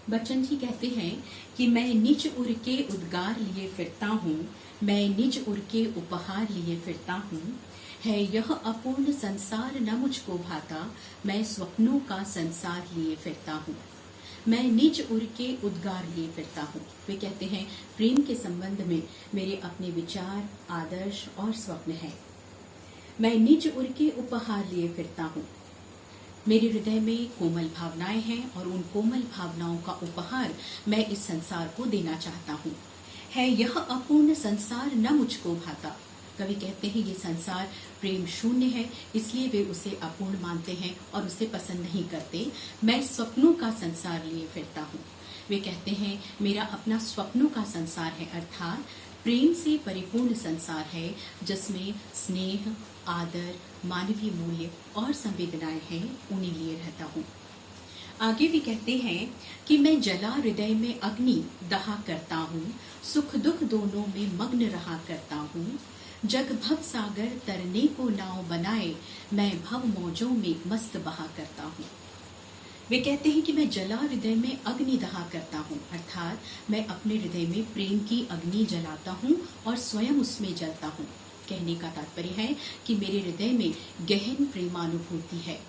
बच्चन जी कहते हैं कि मैं निज उर के उद्गार लिए फिरता हूँ, मैं निज उर के उपहार लिए फिरता हूँ। है यह अपूर्ण संसार न मुझको भाता, मैं स्वप्नों का संसार लिए फिरता हूँ। मैं निज उर के उद्गार लिए फिरता हूँ। वे कहते हैं प्रेम के संबंध में मेरे अपने विचार, आदर्श और स्वप्न हैं। मैं निज उर के उपहार लिए फिरता हूँ। मेरे हृदय में कोमल भावनाएं हैं और उन कोमल भावनाओं का उपहार मैं इस संसार को देना चाहता हूँ। है यह अपूर्ण संसार न मुझको भाता। कवि कहते हैं ये संसार प्रेम शून्य है, इसलिए वे उसे अपूर्ण मानते हैं और उसे पसंद नहीं करते। मैं स्वप्नों का संसार लिए फिरता हूँ। वे कहते हैं मेरा अपना स्वप्नों का संसार है, अर्थात प्रेम से परिपूर्ण संसार है जिसमें स्नेह, आदर, मानवीय मूल्य और संवेदनाएं हैं, उन्हें लिए रहता हूँ। आगे भी कहते हैं कि मैं जला हृदय में अग्नि दहा करता हूँ, सुख दुख दोनों में मग्न रहा करता हूँ। जग भव सागर तरने को नाव बनाए, मैं भव मौजों में मस्त बहा करता हूँ। वे कहते हैं कि मैं जला हृदय में अग्नि दहा करता हूँ, अर्थात मैं अपने हृदय में प्रेम की अग्नि जलाता हूँ और स्वयं उसमें जलता हूँ। कहने का तात्पर्य है कि मेरे हृदय में गहन प्रेमानुभूति है,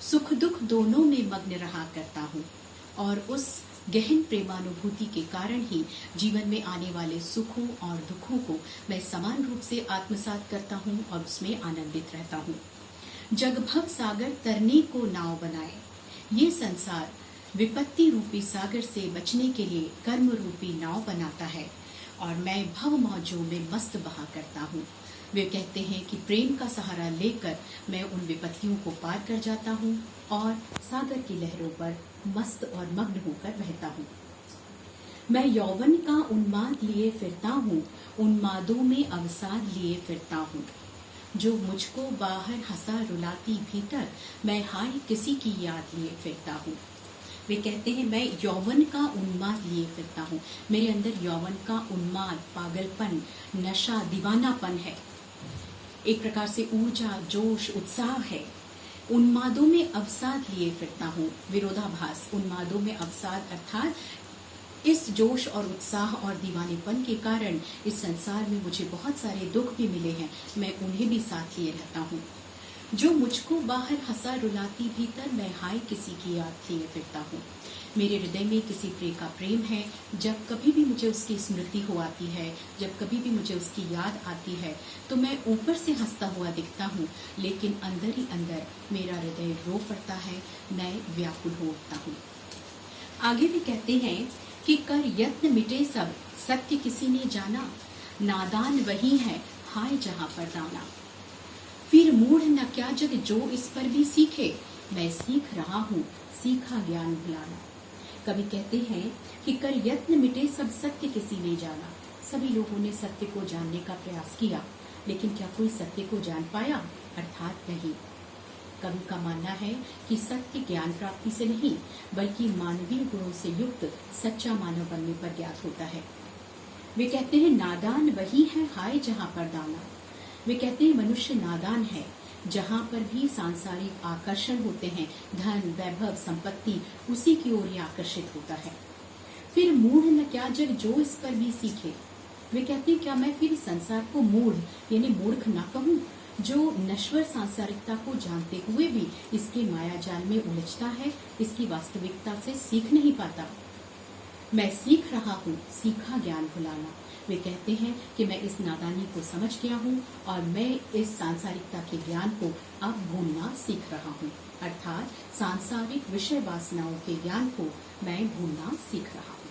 सुख दुख दोनों में मग्न रहा करता हूँ और उस गहन प्रेमानुभूति के कारण ही जीवन में आने वाले सुखों और दुखों को मैं समान रूप से आत्मसात करता हूँ और उसमें आनंदित रहता हूँ। जग भव सागर तरने को नाव बनाए, ये संसार विपत्ति रूपी सागर से बचने के लिए कर्म रूपी नाव बनाता है और मैं भव मौजों में मस्त बहा करता हूँ। वे कहते हैं कि प्रेम का सहारा लेकर मैं उन विपत्तियों को पार कर जाता हूँ और सागर की लहरों पर मस्त और मग्न होकर बहता हूँ। मैं यौवन का उन्माद लिए फिरता हूँ, उन्मादों में अवसाद लिए फिरता हूँ। जो मुझको बाहर हंसा रुलाती भीतर, मैं हाय किसी की याद लिए फिरता हूँ। वे कहते हैं मैं यौवन का उन्माद लिए फिरता हूँ। मेरे अंदर यौवन का उन्माद, पागलपन, नशा, दीवानापन है। एक प्रकार से ऊर्जा, जोश, उत्साह है। उन्मादों में अवसाद लिए फिरता हूँ। विरोधाभास, उन्मादों में अवसाद अर्थात इस जोश और उत्साह और दीवानेपन के कारण इस संसार में मुझे बहुत सारे दुख भी मिले हैं, मैं उन्हें भी साथ लिए रहता हूँ। जो मुझको बाहर हंसा रुलाती भीतर, मैं हाय किसी की याद लिए फिरता हूँ। मेरे हृदय में किसी प्रिय का प्रेम है। जब कभी भी मुझे उसकी स्मृति हो आती है, जब कभी भी मुझे उसकी याद आती है, तो मैं ऊपर से हंसता हुआ दिखता हूँ, लेकिन अंदर ही अंदर मेरा हृदय रो पड़ता है, मैं व्याकुल हो उठता हूँ। आगे भी कहते हैं कि कर यत्न मिटे सब, सत्य किसी ने जाना, नादान वही है हाय जहाँ पर दाना। फिर मूढ़ न क्या जग जो इस पर भी सीखे, मैं सीख रहा हूँ सीखा ज्ञान भुलाना। कवि कहते हैं कि कर यत्न मिटे सब, सत्य किसी ने जाना। सभी लोगों ने सत्य को जानने का प्रयास किया, लेकिन क्या कोई सत्य को जान पाया? अर्थात नहीं। कवि का मानना है कि सत्य ज्ञान प्राप्ति से नहीं, बल्कि मानवीय गुणों से युक्त सच्चा मानव बनने पर ज्ञात होता है। वे कहते हैं नादान वही है हाय जहाँ पर दाना। वे कहते हैं मनुष्य नादान है, जहाँ पर भी सांसारिक आकर्षण होते हैं, धन, वैभव, संपत्ति, उसी की ओर ही आकर्षित होता है। फिर मूढ़ न क्या जग जो इस पर भी सीखे। वे कहते हैं क्या मैं फिर संसार को मूढ़ यानी मूर्ख ना कहूँ, जो नश्वर सांसारिकता को जानते हुए भी इसके माया जाल में उलझता है, इसकी वास्तविकता से सीख नहीं पाता। मैं सीख रहा हूँ सीखा ज्ञान भुलाना। वे कहते हैं कि मैं इस नादानी को समझ गया हूँ और मैं इस सांसारिकता के ज्ञान को अब भूलना सीख रहा हूँ, अर्थात सांसारिक विषय वासनाओं के ज्ञान को मैं भूलना सीख रहा हूँ।